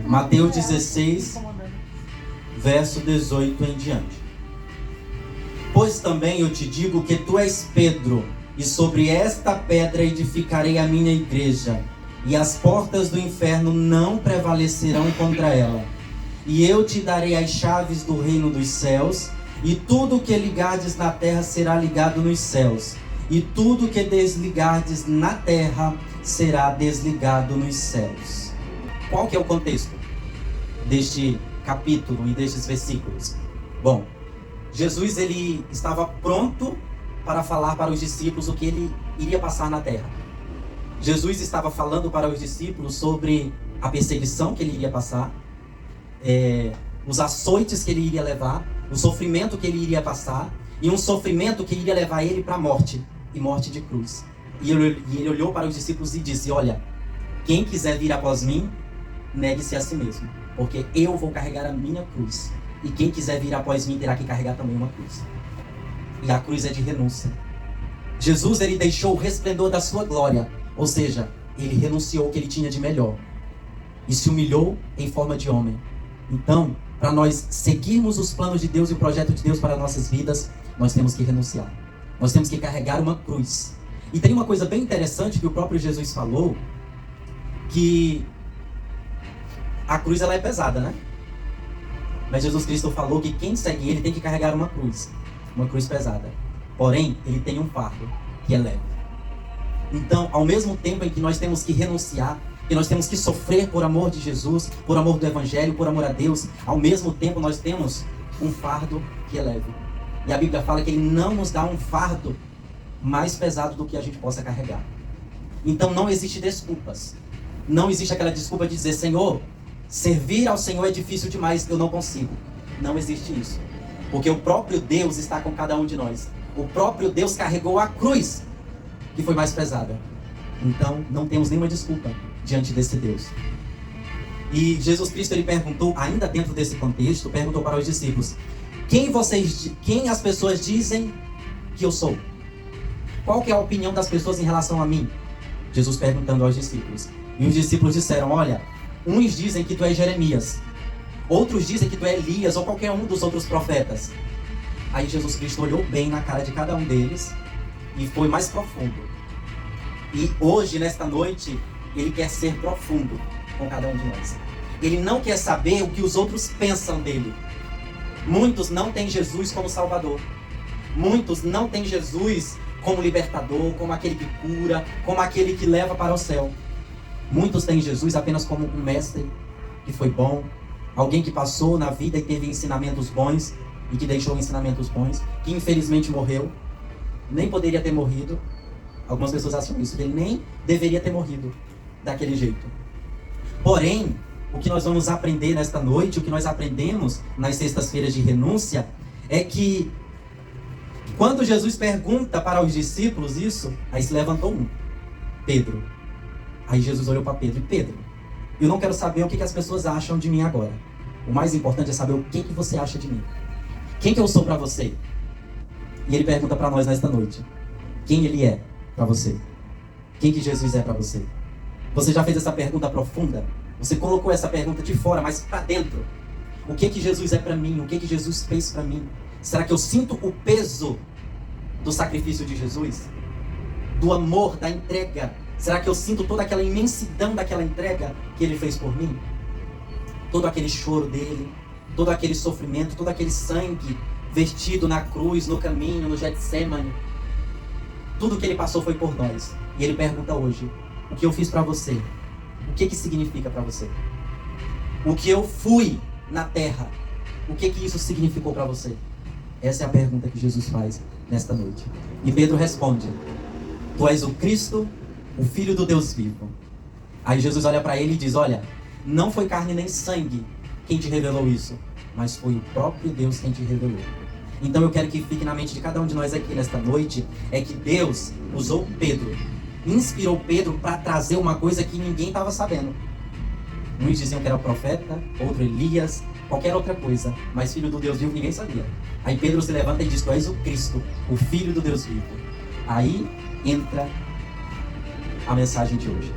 Mateus 16, verso 18 em diante. Pois também eu te digo que tu és Pedro, e sobre esta pedra edificarei a minha igreja, e as portas do inferno não prevalecerão contra ela. E eu te darei as chaves do reino dos céus, e tudo o que ligardes na terra será ligado nos céus, e tudo o que desligardes na terra será desligado nos céus. Qual que é o contexto deste capítulo e destes versículos? Bom, Jesus ele estava pronto para falar para os discípulos o que ele iria passar na terra. Jesus estava falando para os discípulos sobre a perseguição que ele iria passar, os açoites que ele iria levar, o sofrimento que ele iria passar, e um sofrimento que iria levar ele para a morte, e morte de cruz. E ele olhou para os discípulos e disse: olha, quem quiser vir após mim, negue-se a si mesmo, porque eu vou carregar a minha cruz, e quem quiser vir após mim terá que carregar também uma cruz. E a cruz é de renúncia. Jesus ele deixou o resplendor da sua glória, ou seja, ele renunciou o que ele tinha de melhor e se humilhou em forma de homem. Então, para nós seguirmos os planos de Deus e o projeto de Deus para nossas vidas, nós temos que renunciar. Nós temos que carregar uma cruz. E tem uma coisa bem interessante que o próprio Jesus falou, que a cruz ela é pesada, né? Mas Jesus Cristo falou que quem segue ele tem que carregar uma cruz pesada. Porém, ele tem um fardo que é leve. Então, ao mesmo tempo em que nós temos que renunciar, que nós temos que sofrer por amor de Jesus, por amor do Evangelho, por amor a Deus, ao mesmo tempo nós temos um fardo que é leve. E a Bíblia fala que ele não nos dá um fardo mais pesado do que a gente possa carregar. Então não existe desculpas. Não existe aquela desculpa de dizer: Senhor, servir ao Senhor é difícil demais, eu não consigo. Não existe isso. Porque o próprio Deus está com cada um de nós. O próprio Deus carregou a cruz, que foi mais pesada. Então não temos nenhuma desculpa diante desse Deus. E Jesus Cristo ele perguntou, ainda dentro desse contexto, perguntou para os discípulos: quem as pessoas dizem que eu sou? Qual que é a opinião das pessoas em relação a mim? Jesus perguntando aos discípulos. E os discípulos disseram: olha, uns dizem que tu és Jeremias, outros dizem que tu é Elias ou qualquer um dos outros profetas. Aí Jesus Cristo olhou bem na cara de cada um deles e foi mais profundo. E hoje, nesta noite, ele quer ser profundo com cada um de nós. Ele não quer saber o que os outros pensam dele. Muitos não têm Jesus como Salvador. Muitos não têm Jesus como libertador, como aquele que cura, como aquele que leva para o céu. Muitos têm Jesus apenas como um mestre que foi bom, alguém que passou na vida e teve ensinamentos bons e que deixou ensinamentos bons, que infelizmente morreu, nem poderia ter morrido. Algumas pessoas acham isso, que ele nem deveria ter morrido daquele jeito. Porém, o que nós vamos aprender nesta noite, o que nós aprendemos nas sextas-feiras de renúncia, é que quando Jesus pergunta para os discípulos isso, aí se levantou um, Pedro. Aí Jesus olhou para Pedro: e Pedro, eu não quero saber o que as pessoas acham de mim agora. O mais importante é saber o que você acha de mim. Quem que eu sou para você? E ele pergunta para nós nesta noite: quem ele é para você? Quem que Jesus é para você? Você já fez essa pergunta profunda? Você colocou essa pergunta de fora, mas para dentro. O que que Jesus é para mim? O que que Jesus fez para mim? Será que eu sinto o peso do sacrifício de Jesus? Do amor, da entrega? Será que eu sinto toda aquela imensidão daquela entrega que ele fez por mim? Todo aquele choro dele, todo aquele sofrimento, todo aquele sangue vertido na cruz, no caminho, no Getsêmani. Tudo que ele passou foi por nós. E ele pergunta hoje: o que eu fiz para você? O que que significa para você? O que eu fui na terra, o que que isso significou para você? Essa é a pergunta que Jesus faz nesta noite. E Pedro responde: tu és o Cristo, o Filho do Deus vivo. Aí Jesus olha para ele e diz: olha, não foi carne nem sangue quem te revelou isso, mas foi o próprio Deus quem te revelou. Então eu quero que fique na mente de cada um de nós aqui nesta noite, é que Deus usou Pedro, inspirou Pedro para trazer uma coisa que ninguém estava sabendo. Uns diziam que era o profeta, outro Elias, qualquer outra coisa, mas Filho do Deus vivo ninguém sabia. Aí Pedro se levanta e diz: tu és o Cristo, o Filho do Deus vivo. Aí entra a mensagem de hoje.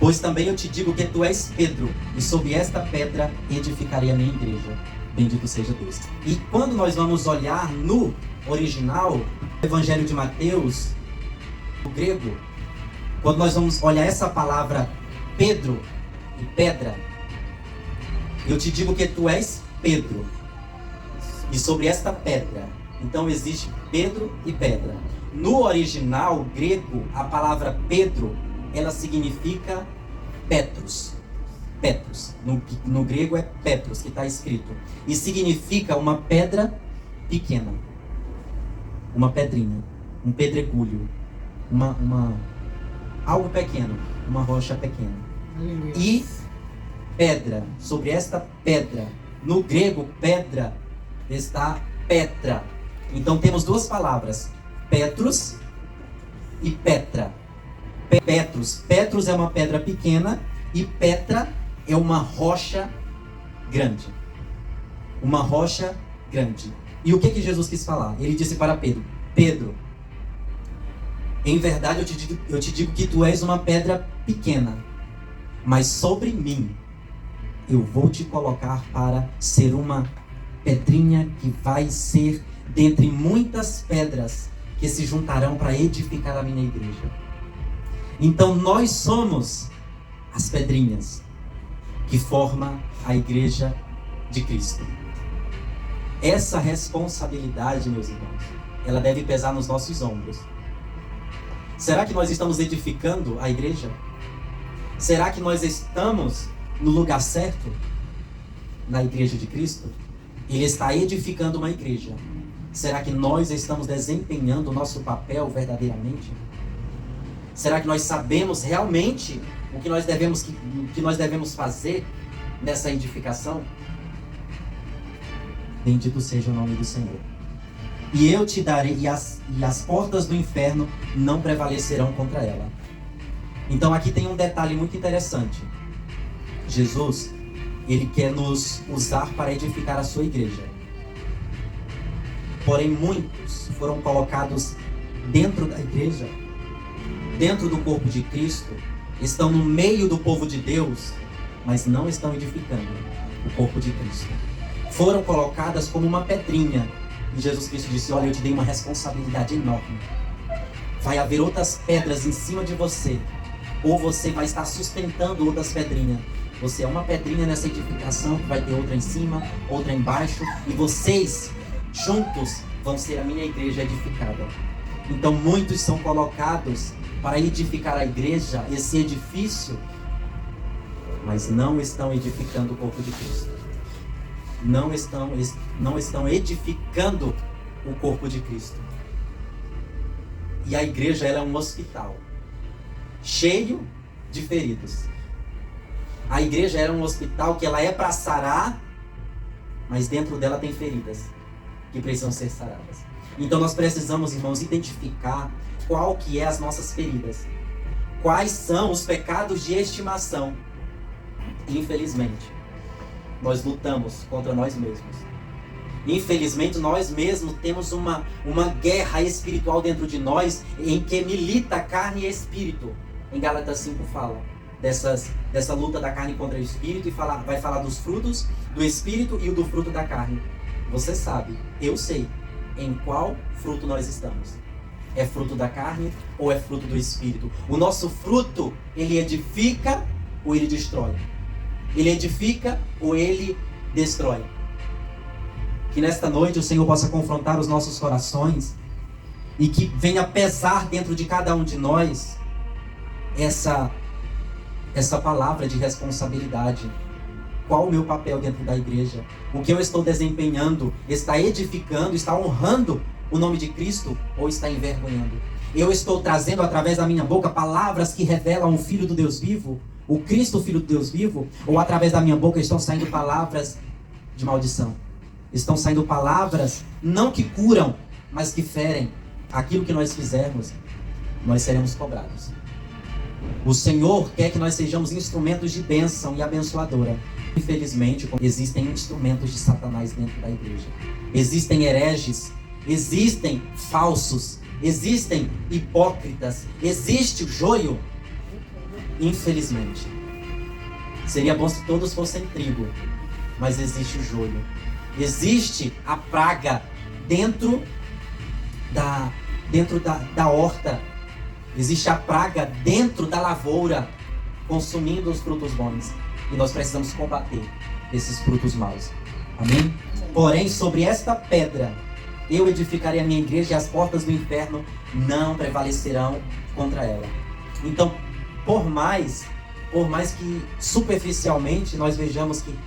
Pois também eu te digo que tu és Pedro, e sobre esta pedra edificarei a minha igreja. Bendito seja Deus. E quando nós vamos olhar no original, o Evangelho de Mateus, o grego, quando nós vamos olhar essa palavra Pedro e pedra, eu te digo que tu és Pedro, e sobre esta pedra. Então existe Pedro e pedra. No original grego, a palavra Pedro, ela significa Petros. Petros. No grego é Petros, que está escrito. E significa uma pedra pequena. Uma pedrinha. Um pedregulho. Algo pequeno. Uma rocha pequena. E pedra. Sobre esta pedra. No grego, pedra está Petra. Então temos duas palavras. Petros e Petra. Petros. Petros é uma pedra pequena e Petra é uma rocha grande. Uma rocha grande. E o que Jesus quis falar? Ele disse para Pedro: Pedro, em verdade eu te digo que tu és uma pedra pequena, mas sobre mim eu vou te colocar para ser uma pedrinha que vai ser dentre muitas pedras que se juntarão para edificar a minha igreja. Então nós somos as pedrinhas que formam a igreja de Cristo. Essa responsabilidade, meus irmãos, ela deve pesar nos nossos ombros. Será que nós estamos edificando a igreja? Será que nós estamos no lugar certo? Na igreja de Cristo? Ele está edificando uma igreja. Será que nós estamos desempenhando o nosso papel verdadeiramente? Será que nós sabemos realmente o que nós devemos fazer nessa edificação? Bendito seja o nome do Senhor. E eu te darei, e as portas do inferno não prevalecerão contra ela. Então aqui tem um detalhe muito interessante. Jesus, ele quer nos usar para edificar a sua igreja. Porém, muitos foram colocados dentro da igreja, dentro do corpo de Cristo, estão no meio do povo de Deus, mas não estão edificando o corpo de Cristo. Foram colocadas como uma pedrinha. E Jesus Cristo disse: olha, eu te dei uma responsabilidade enorme. Vai haver outras pedras em cima de você, ou você vai estar sustentando outras pedrinhas. Você é uma pedrinha nessa edificação, que vai ter outra em cima, outra embaixo, e vocês juntos vão ser a minha igreja edificada. Então muitos são colocados para edificar a igreja, esse edifício, mas não estão edificando o corpo de Cristo. Não estão edificando o corpo de Cristo. E a igreja, ela é um hospital cheio de feridos. A igreja era um hospital que ela é para sarar, mas dentro dela tem feridas que precisam ser saradas. Então nós precisamos, irmãos, identificar qual que é as nossas feridas. Quais são os pecados de estimação. Infelizmente, nós lutamos contra nós mesmos. Infelizmente, nós mesmos temos uma guerra espiritual dentro de nós, em que milita carne e espírito. Em Gálatas 5 fala dessa luta da carne contra o espírito, e vai falar dos frutos do espírito e o do fruto da carne. Você sabe, eu sei, em qual fruto nós estamos. É fruto da carne ou é fruto do espírito? O nosso fruto, ele edifica ou ele destrói? Ele edifica ou ele destrói? Que nesta noite o Senhor possa confrontar os nossos corações e que venha pesar dentro de cada um de nós essa palavra de responsabilidade. Qual o meu papel dentro da igreja? O que eu estou desempenhando está edificando, está honrando o nome de Cristo ou está envergonhando? Eu estou trazendo através da minha boca palavras que revelam o Filho do Deus vivo, o Cristo, Filho do Deus vivo, ou através da minha boca estão saindo palavras de maldição? Estão saindo palavras não que curam, mas que ferem. Aquilo que nós fizermos, nós seremos cobrados. O Senhor quer que nós sejamos instrumentos de bênção e abençoadora. Infelizmente, existem instrumentos de Satanás dentro da igreja. Existem hereges, existem falsos, existem hipócritas, existe o joio. Infelizmente. Seria bom se todos fossem trigo, mas existe o joio. Existe a praga dentro da horta. Existe a praga dentro da lavoura, consumindo os frutos bons. E nós precisamos combater esses frutos maus. Amém? Porém, sobre esta pedra, eu edificarei a minha igreja e as portas do inferno não prevalecerão contra ela. Então, por mais que superficialmente nós vejamos que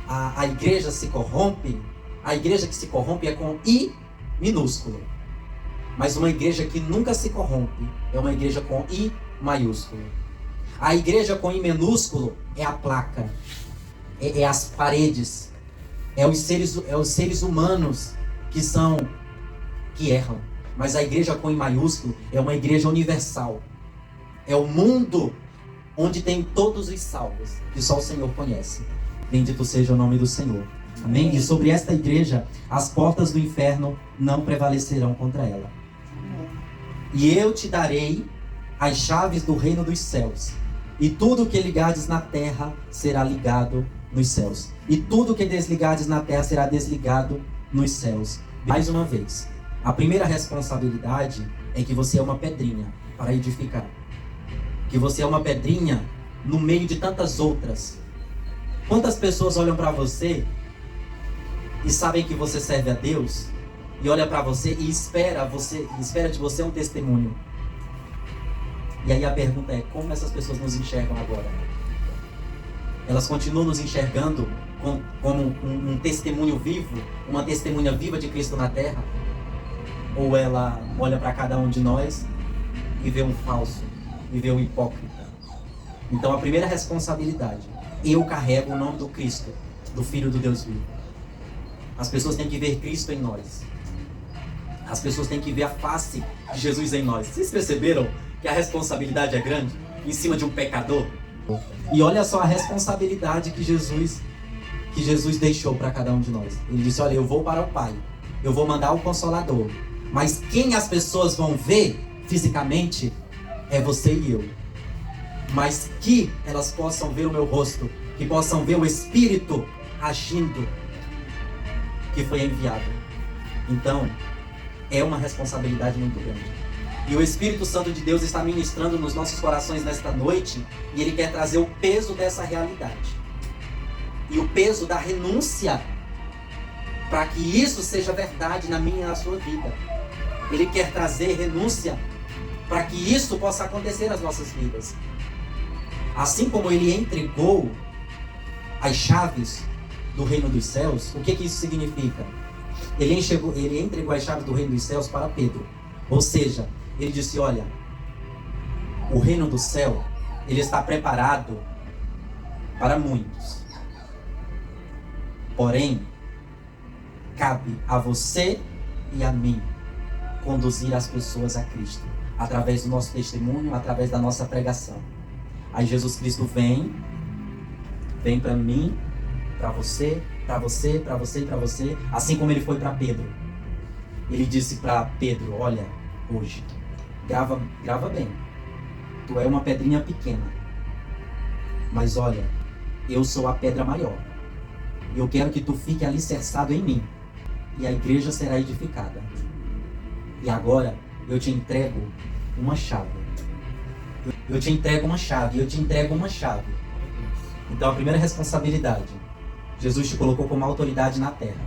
a igreja se corrompe, a igreja que se corrompe é com I minúsculo. Mas uma igreja que nunca se corrompe é uma igreja com I maiúsculo. A igreja com I minúsculo é a placa, é as paredes, é os seres humanos que erram. Mas a igreja com I maiúsculo é uma igreja universal. É o mundo onde tem todos os salvos, que só o Senhor conhece. Bendito seja o nome do Senhor. Amém? E sobre esta igreja, as portas do inferno não prevalecerão contra ela. E eu te darei as chaves do reino dos céus. E tudo que ligares na terra será ligado nos céus. E tudo que desligares na terra será desligado nos céus. Mais uma vez, a primeira responsabilidade é que você é uma pedrinha para edificar. Que você é uma pedrinha no meio de tantas outras. Quantas pessoas olham para você e sabem que você serve a Deus, e olha para você e espera de você um testemunho. E aí a pergunta é, como essas pessoas nos enxergam agora? Elas continuam nos enxergando como um testemunho vivo, uma testemunha viva de Cristo na terra? Ou ela olha para cada um de nós e vê um falso, e vê um hipócrita? Então a primeira responsabilidade, eu carrego o nome do Cristo, do Filho do Deus vivo. As pessoas têm que ver Cristo em nós. As pessoas têm que ver a face de Jesus em nós. Vocês perceberam que a responsabilidade é grande em cima de um pecador? E olha só a responsabilidade que Jesus deixou para cada um de nós. Ele disse, olha, eu vou para o Pai, eu vou mandar o Consolador, mas quem as pessoas vão ver fisicamente é você e eu. Mas que elas possam ver o meu rosto, que possam ver o Espírito agindo, que foi enviado. Então, é uma responsabilidade muito grande. E o Espírito Santo de Deus está ministrando nos nossos corações nesta noite, e Ele quer trazer o peso dessa realidade. E o peso da renúncia, para que isso seja verdade na minha e na sua vida. Ele quer trazer renúncia, para que isso possa acontecer nas nossas vidas. Assim como Ele entregou as chaves do reino dos céus, o que isso significa? Ele entregou as chaves do reino dos céus para Pedro. Ou seja, ele disse, olha, o reino do céu, ele está preparado para muitos. Porém, cabe a você e a mim conduzir as pessoas a Cristo, através do nosso testemunho, através da nossa pregação. Aí Jesus Cristo vem para mim, para você, para você, para você e para você, assim como ele foi para Pedro. Ele disse para Pedro, olha, hoje, grava bem, tu é uma pedrinha pequena, mas olha, eu sou a pedra maior, eu quero que tu fique alicerçado em mim, e a igreja será edificada. E agora, eu te entrego uma chave. Eu te entrego uma chave. Então a primeira responsabilidade, Jesus te colocou como autoridade na terra,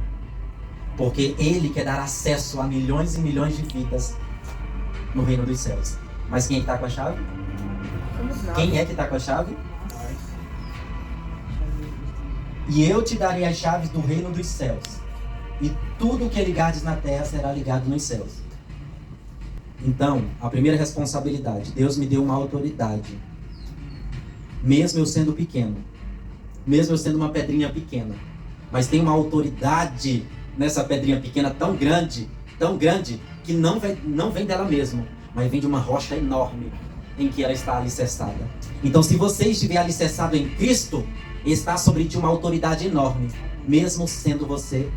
porque Ele quer dar acesso a milhões e milhões de vidas no reino dos céus. Mas quem é que está com a chave? Quem é que está com a chave? E eu te darei as chaves do reino dos céus, e tudo que ligares na terra será ligado nos céus. Então, a primeira responsabilidade, Deus me deu uma autoridade, mesmo eu sendo pequeno, mesmo eu sendo uma pedrinha pequena, mas tem uma autoridade nessa pedrinha pequena tão grande, que não vem dela mesma, mas vem de uma rocha enorme em que ela está alicerçada. Então, se você estiver alicerçado em Cristo, está sobre ti uma autoridade enorme, mesmo sendo você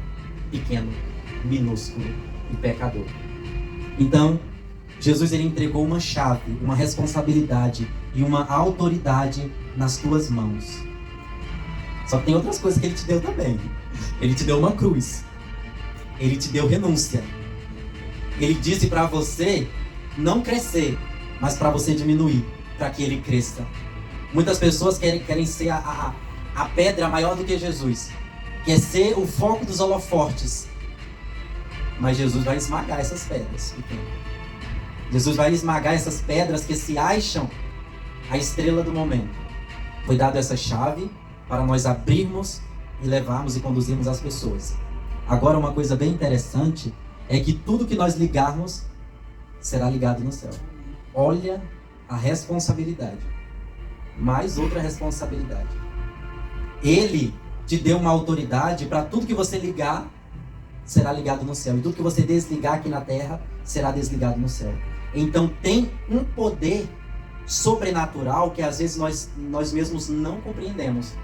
pequeno, minúsculo e pecador. Então, Jesus, ele entregou uma chave, uma responsabilidade e uma autoridade nas tuas mãos. Só que tem outras coisas que ele te deu também. Ele te deu uma cruz. Ele te deu renúncia. Ele disse para você não crescer, mas para você diminuir, para que ele cresça. Muitas pessoas querem ser a pedra maior do que Jesus. Quer ser o foco dos holofotes. Mas Jesus vai esmagar essas pedras. Jesus vai esmagar essas pedras que se acham a estrela do momento. Foi dada essa chave para nós abrirmos e levarmos e conduzirmos as pessoas. Agora, uma coisa bem interessante é que tudo que nós ligarmos será ligado no céu. Olha a responsabilidade. Mais outra responsabilidade. Ele te deu uma autoridade para tudo que você ligar será ligado no céu. E tudo que você desligar aqui na terra será desligado no céu. Então tem um poder sobrenatural que às vezes nós mesmos não compreendemos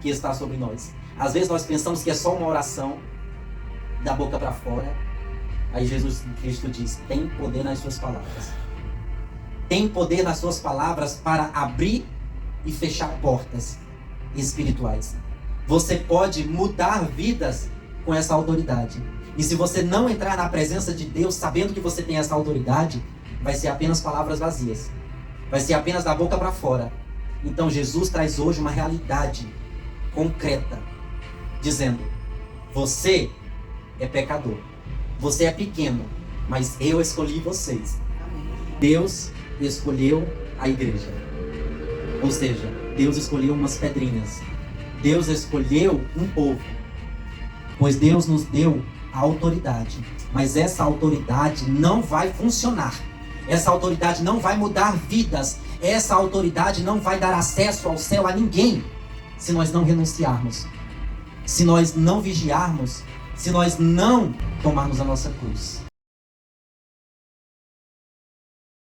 que está sobre nós. Às vezes nós pensamos que é só uma oração da boca para fora. Aí Jesus Cristo diz: tem poder nas suas palavras. Tem poder nas suas palavras para abrir e fechar portas espirituais. Você pode mudar vidas com essa autoridade. E se você não entrar na presença de Deus sabendo que você tem essa autoridade, vai ser apenas palavras vazias. Vai ser apenas da boca para fora. Então Jesus traz hoje uma realidade concreta, dizendo: você é pecador. Você é pequeno, mas eu escolhi vocês. Deus escolheu a igreja. Ou seja, Deus escolheu umas pedrinhas. Deus escolheu um povo. Pois Deus nos deu a autoridade. Mas essa autoridade não vai funcionar. Essa autoridade não vai mudar vidas. Essa autoridade não vai dar acesso ao céu a ninguém se nós não renunciarmos. Se nós não vigiarmos. Se nós não tomarmos a nossa cruz.